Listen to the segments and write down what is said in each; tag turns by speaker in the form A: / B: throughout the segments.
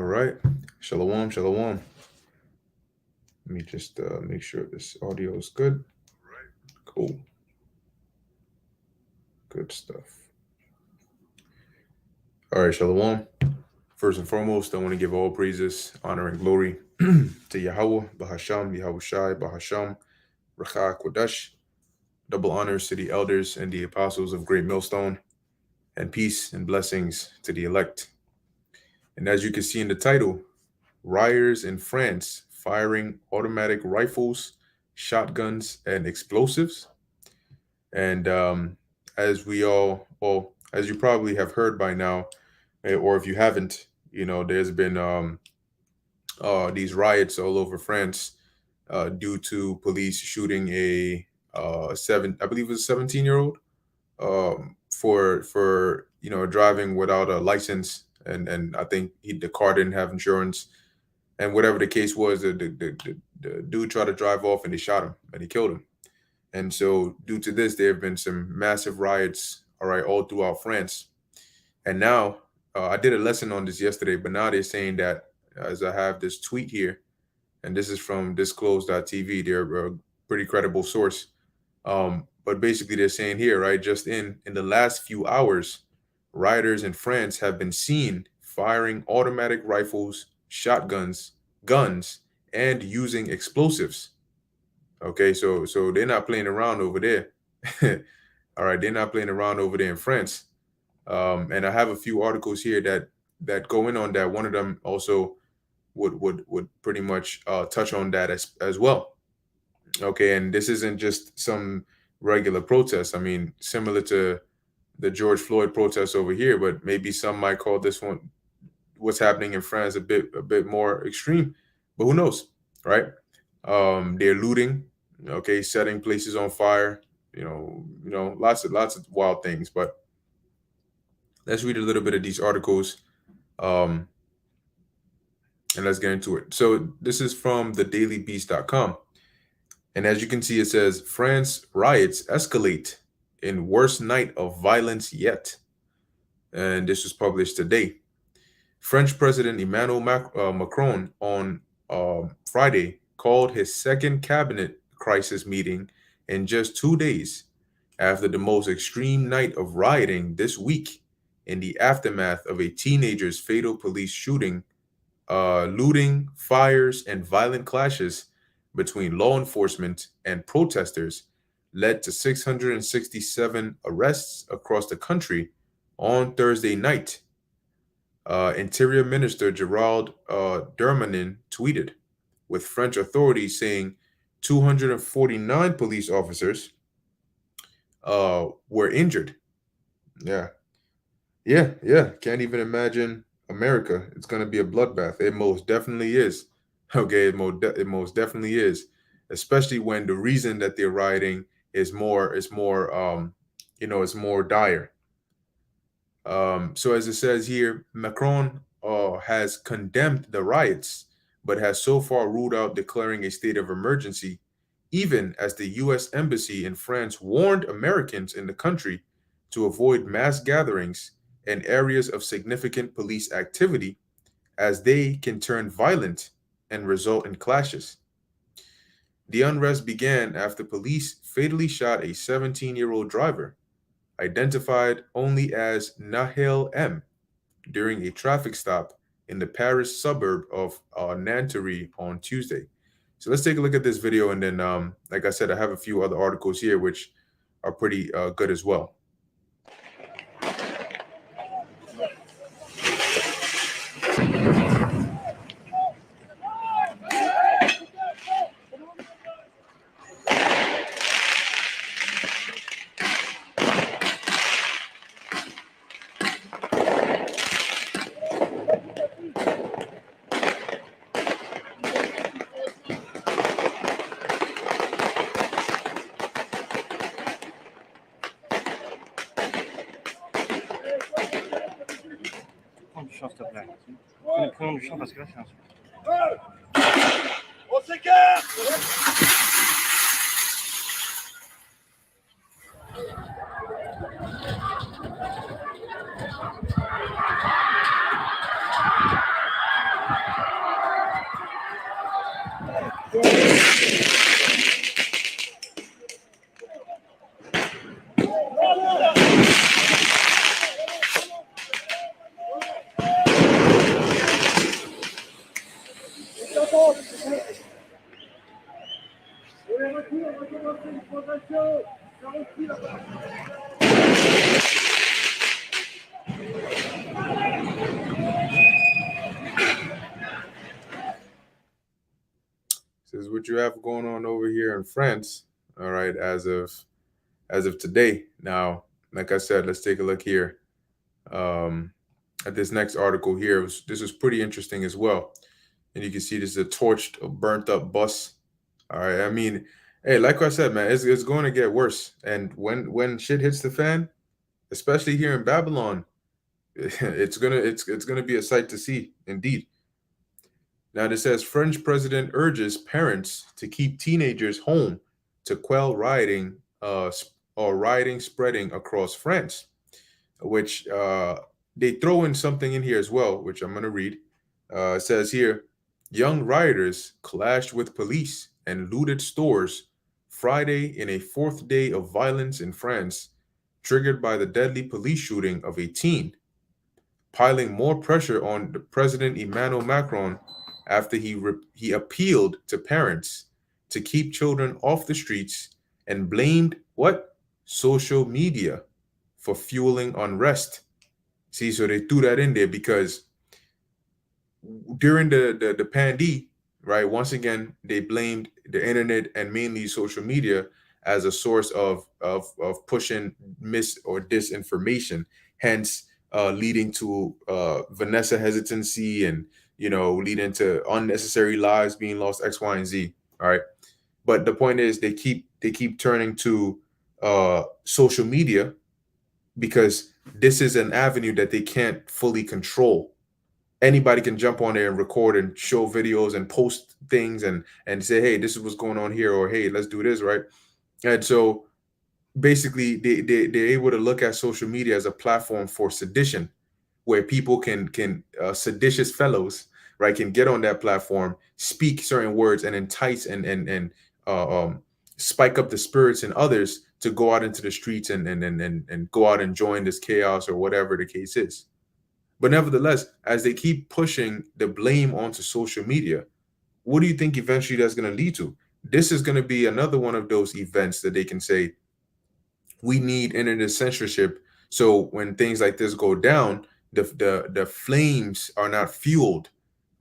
A: right. Shalom, shalom. Let me just make sure this audio is good. Cool. Good stuff. All right, shalom. First and foremost, I want to give all praises, honor, and glory to Yahweh, Bahasham, Yahushai, Bahasham, Racha Kodesh. Double honors to the elders and the apostles of Great Millstone, and peace and blessings to the elect. And as you can see in the title, rioters in France firing automatic rifles, shotguns, and explosives. And as as you probably have heard by now, or if you haven't, there's been these riots all over France due to police shooting I believe it was a 17-year-old, for driving without a license, and I think the car didn't have insurance, and whatever the case was, the dude tried to drive off and they shot him and he killed him. And so due to this, there have been some massive riots, all right, all throughout France. And now I did a lesson on this yesterday, but now they're saying that, as I have this tweet here, and this is from disclose.tv, they're a pretty credible source. But basically they're saying here, right, just in the last few hours, rioters in France have been seen firing automatic rifles, shotguns, guns, and using explosives. Okay, so they're not playing around over there. All right, they're not playing around over there in France. And I have a few articles here that go in on that. One of them also would pretty much touch on that as well. Okay, and this isn't just some regular protest. I mean, similar to the George Floyd protests over here, but maybe some might call this one, what's happening in France, a bit more extreme. But who knows, right? They're looting, okay, setting places on fire, lots of wild things. But let's read a little bit of these articles, and let's get into it. So this is from thedailybeast.com. And as you can see, it says, France riots escalate in worst night of violence yet. And this was published today. French President Emmanuel Macron on Friday called his second cabinet crisis meeting in just 2 days after the most extreme night of rioting this week in the aftermath of a teenager's fatal police shooting, looting, fires, and violent clashes between law enforcement and protesters led to 667 arrests across the country on Thursday night. Interior Minister Gerald Darmanin tweeted, with French authorities saying 249 police officers were injured. Yeah. Can't even imagine America. It's going to be a bloodbath. It most definitely is. Okay, it most definitely is. Especially when the reason that they're rioting is more dire. So as it says here, Macron has condemned the riots, but has so far ruled out declaring a state of emergency, even as the U.S. Embassy in France warned Americans in the country to avoid mass gatherings and areas of significant police activity, as they can turn violent and result in clashes. The unrest began after police fatally shot a 17-year-old driver, identified only as Nahel M, during a traffic stop in the Paris suburb of Nanterre on Tuesday. So let's take a look at this video, and then, like I said, I have a few other articles here which are pretty good as well.
B: S'il te plaît. Prenons du champ parce que là, c'est un truc. On s'écarte!
A: what you have going on over here in France. All right, as of today. Now, like I said, let's take a look here um, at this next article here. This is pretty interesting as well. And you can see this is a torched, burnt up bus. All right, I mean, hey, like I said, man, it's going to get worse. And when shit hits the fan, especially here in Babylon, it's gonna be a sight to see, indeed. Now, this says French president urges parents to keep teenagers home to quell rioting or rioting spreading across France, which they throw in something in here as well, which I'm going to read. It says here, young rioters clashed with police and looted stores Friday in a fourth day of violence in France, triggered by the deadly police shooting of a teen, piling more pressure on the President Emmanuel Macron after he appealed to parents to keep children off the streets and blamed what? Social media for fueling unrest. See, so they threw that in there because during the pandemic, right? Once again, they blamed the internet and mainly social media as a source of pushing mis or disinformation, hence leading to Vanessa hesitancy and leading to unnecessary lives being lost, X, Y, and Z. All right, but the point is they keep turning to social media because this is an avenue that they can't fully control. Anybody can jump on there and record and show videos and post things and say, hey, this is what's going on here, or hey, let's do this, right? And so basically they're able to look at social media as a platform for sedition, where people can seditious fellows, right, can get on that platform, speak certain words and entice and spike up the spirits in others to go out into the streets and go out and join this chaos or whatever the case is. But nevertheless, as they keep pushing the blame onto social media, what do you think eventually that's going to lead to? This is going to be another one of those events that they can say, we need internet censorship. So when things like this go down, the flames are not fueled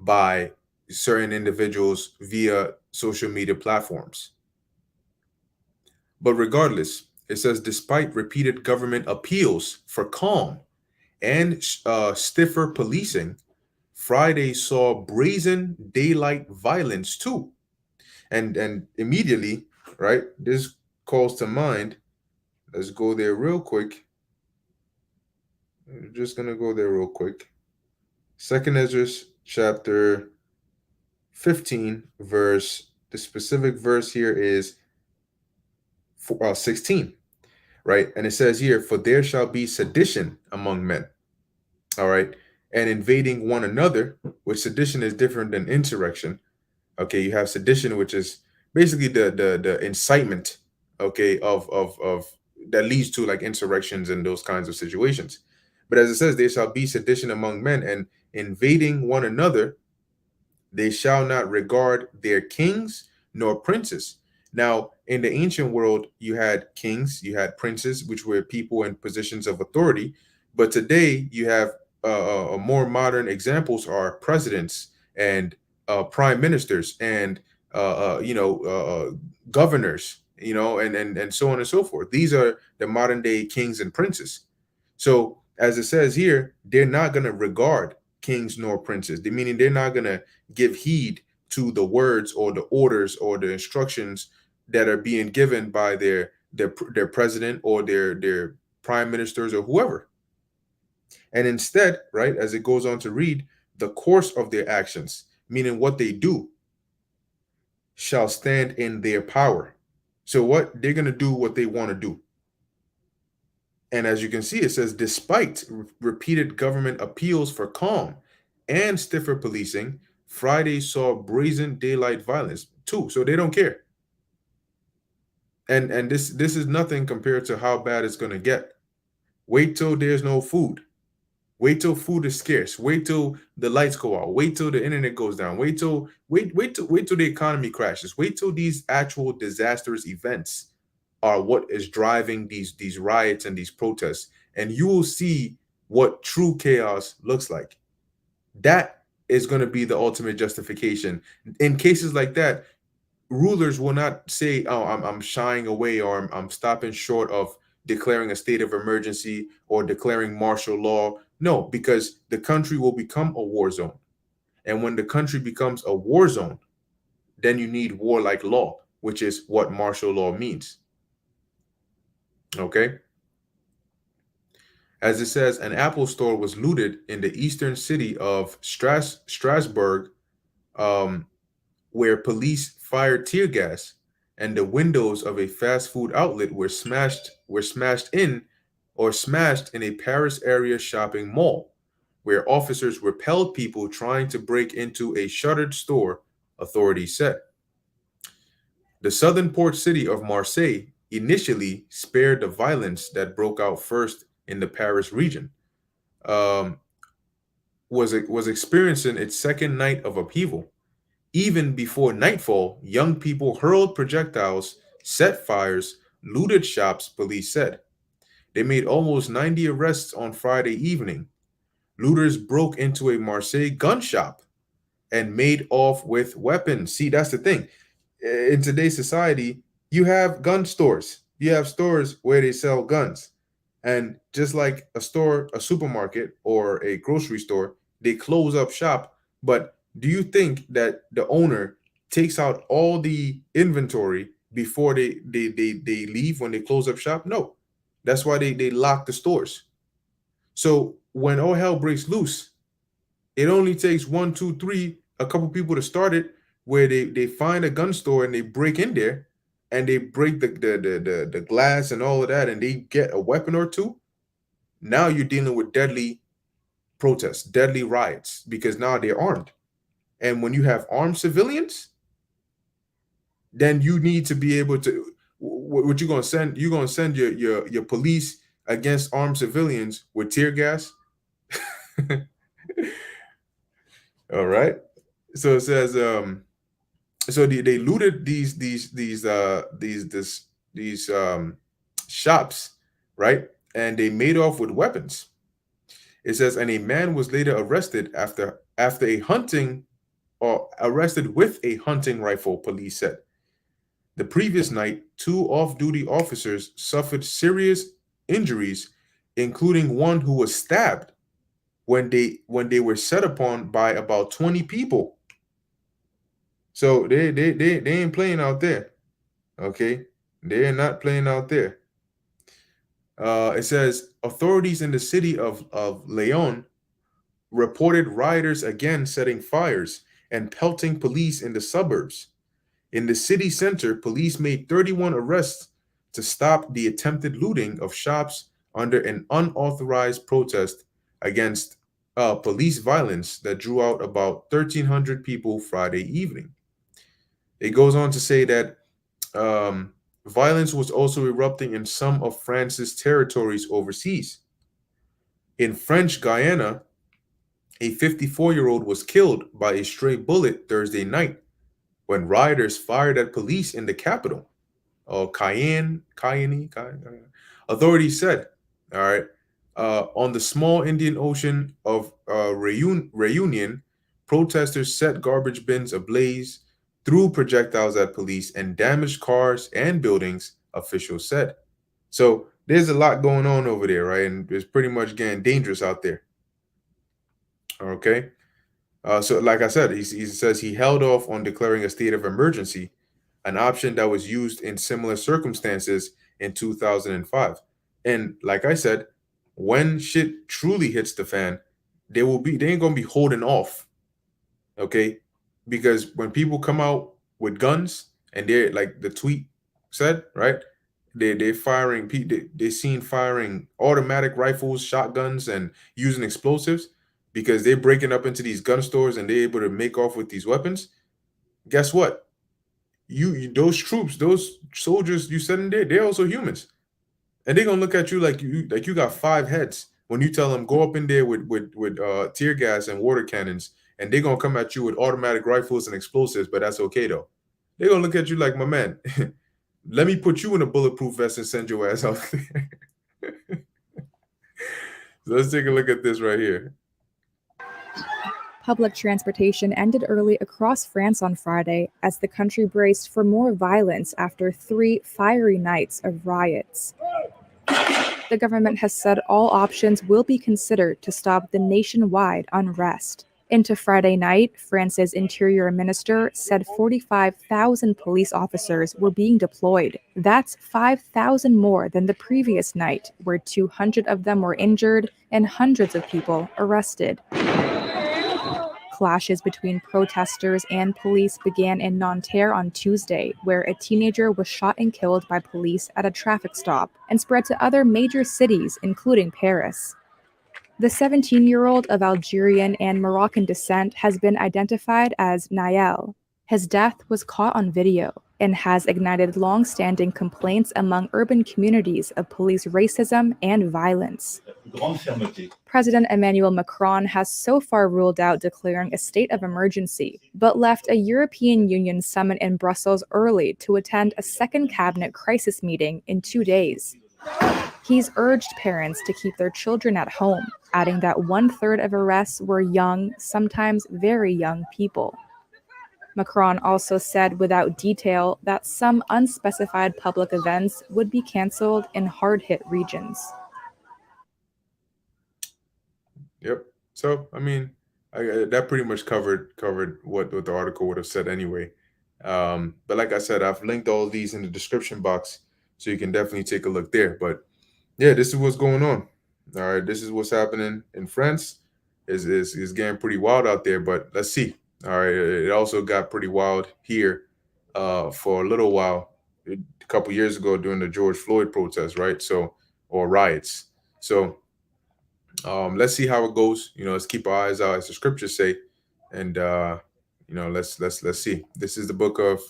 A: by certain individuals via social media platforms. But regardless, it says despite repeated government appeals for calm and stiffer policing, Friday saw brazen daylight violence too. And immediately, right, this calls to mind. Let's go there real quick. We're just gonna go there real quick. Second Ezra chapter 15, verse. The specific verse here is 16, right? And it says here, "For there shall be sedition among men." All right, and invading one another, which sedition is different than insurrection. Okay, you have sedition, which is basically the incitement, okay, of that leads to like insurrections and those kinds of situations. But as it says, there shall be sedition among men, and invading one another, they shall not regard their kings nor princes. Now, in the ancient world, you had kings, you had princes, which were people in positions of authority. But today, you have more modern examples are presidents and prime ministers and governors, and so on and so forth. These are the modern day kings and princes. So, as it says here, they're not going to regard kings nor princes. Meaning they're not going to give heed to the words or the orders or the instructions that are being given by their president or their prime ministers or whoever. And instead, right, as it goes on to read, the course of their actions, meaning what they do, shall stand in their power. So what they're going to do what they want to do. And as you can see, it says, despite repeated government appeals for calm and stiffer policing, Friday saw brazen daylight violence too. So they don't care. And this is nothing compared to how bad it's going to get. Wait till there's no food. Wait till food is scarce. Wait till the lights go out. Wait till the internet goes down. Wait till the economy crashes. Wait till these actual disastrous events are what is driving these riots and these protests, and you will see what true chaos looks like. That is going to be the ultimate justification. In cases like that, rulers will not say, "Oh, I'm shying away or I'm stopping short of declaring a state of emergency or declaring martial law." No, because the country will become a war zone. And when the country becomes a war zone, then you need warlike law, which is what martial law means. Okay? As it says, an Apple store was looted in the eastern city of Strasbourg, um, where police fired tear gas, and the windows of a fast food outlet were smashed in a Paris area shopping mall, where officers repelled people trying to break into a shuttered store, authorities said. The southern port city of Marseille initially spared the violence that broke out first in the Paris region. Um, was experiencing its second night of upheaval. Even before nightfall, young people hurled projectiles, set fires, looted shops, police said. They made almost 90 arrests on Friday evening. Looters broke into a Marseille gun shop and made off with weapons. See, that's the thing. In today's society, you have gun stores. You have stores where they sell guns. And just like a store, a supermarket, or a grocery store, they close up shop. But do you think that the owner takes out all the inventory before they leave when they close up shop? No. That's why they lock the stores. So when all hell breaks loose, it only takes one, two, three, a couple people to start it, where they find a gun store and they break in there and they break the glass and all of that, and they get a weapon or two. Now you're dealing with deadly protests, deadly riots, because now they're armed. And when you have armed civilians, then you need to be able to, what you gonna send? You're gonna send your police against armed civilians with tear gas. All right. So it says, so they looted these shops, right? And they made off with weapons. It says, and a man was later arrested after a hunting or arrested with a hunting rifle, police said. The previous night, two off-duty officers suffered serious injuries, including one who was stabbed when they were set upon by about 20 people. So they ain't playing out there. Okay? They're not playing out there. It says authorities in the city of Leon reported rioters again setting fires and pelting police in the suburbs. In the city center, police made 31 arrests to stop the attempted looting of shops under an unauthorized protest against police violence that drew out about 1,300 people Friday evening. It goes on to say that violence was also erupting in some of France's territories overseas. In French Guiana, a 54-year-old was killed by a stray bullet Thursday night when rioters fired at police in the capital. Cayenne. Authorities said, all right, on the small Indian Ocean of Reunion, protesters set garbage bins ablaze, threw projectiles at police, and damaged cars and buildings, officials said. So there's a lot going on over there, right? And it's pretty much getting dangerous out there. Okay. So, like I said, he says he held off on declaring a state of emergency, an option that was used in similar circumstances in 2005. And like I said, when shit truly hits the fan, they ain't gonna be holding off, okay? Because when people come out with guns and they're like the tweet said, right? They're firing they seen firing automatic rifles, shotguns, and using explosives because they're breaking up into these gun stores and they're able to make off with these weapons. Guess what? You those troops, those soldiers you send in there, they're also humans. And they're gonna look at you like you got five heads when you tell them go up in there with tear gas and water cannons, and they're gonna come at you with automatic rifles and explosives, but that's okay though. They're gonna look at you like, my man, let me put you in a bulletproof vest and send your ass out there. So let's take a look at this right here.
C: Public transportation ended early across France on Friday as the country braced for more violence after 3 fiery nights of riots. The government has said all options will be considered to stop the nationwide unrest. Into Friday night, France's Interior Minister said 45,000 police officers were being deployed. That's 5,000 more than the previous night, where 200 of them were injured and hundreds of people arrested. Clashes between protesters and police began in Nanterre on Tuesday, where a teenager was shot and killed by police at a traffic stop, and spread to other major cities, including Paris. The 17-year-old of Algerian and Moroccan descent has been identified as Nael. His death was caught on video and has ignited long-standing complaints among urban communities of police racism and violence. President Emmanuel Macron has so far ruled out declaring a state of emergency, but left a European Union summit in Brussels early to attend a second cabinet crisis meeting in 2 days. He's urged parents to keep their children at home, adding that 1/3 of arrests were young, sometimes very young people. Macron also said without detail that some unspecified public events would be canceled in hard-hit regions.
A: Yep. So I mean, that pretty much covered what the article would have said anyway. But like I said, I've linked all these in the description box, so you can definitely take a look there. But yeah, this is what's going on. All right, this is what's happening in France. Is getting pretty wild out there, but let's see. All right, it also got pretty wild here for a little while, a couple years ago during the George Floyd protests, right? So or riots. So let's see how it goes. Let's keep our eyes out, as the scriptures say, and let's see. This is the book of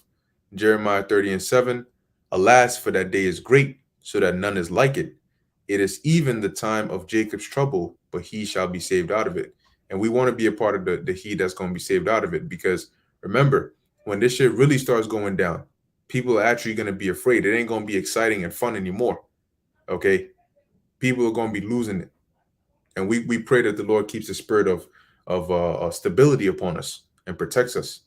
A: Jeremiah 30:7. Alas, for that day is great, so that none is like it. It is even the time of Jacob's trouble, but he shall be saved out of it. And we want to be a part of the he that's going to be saved out of it, because remember, when this shit really starts going down, people are actually going to be afraid. It ain't going to be exciting and fun anymore. Okay, people are going to be losing it, and we pray that the Lord keeps the spirit of stability upon us and protects us.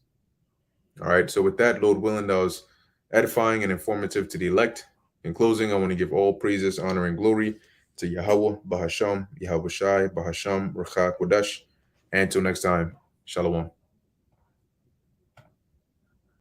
A: All right. So with that, Lord willing, that was edifying and informative to the elect. In closing, I want to give all praises, honor, and glory to Yahweh, Bahasham, Yahweh Shai, Bahasham, Rachak, Kodesh. And until next time, Shalom.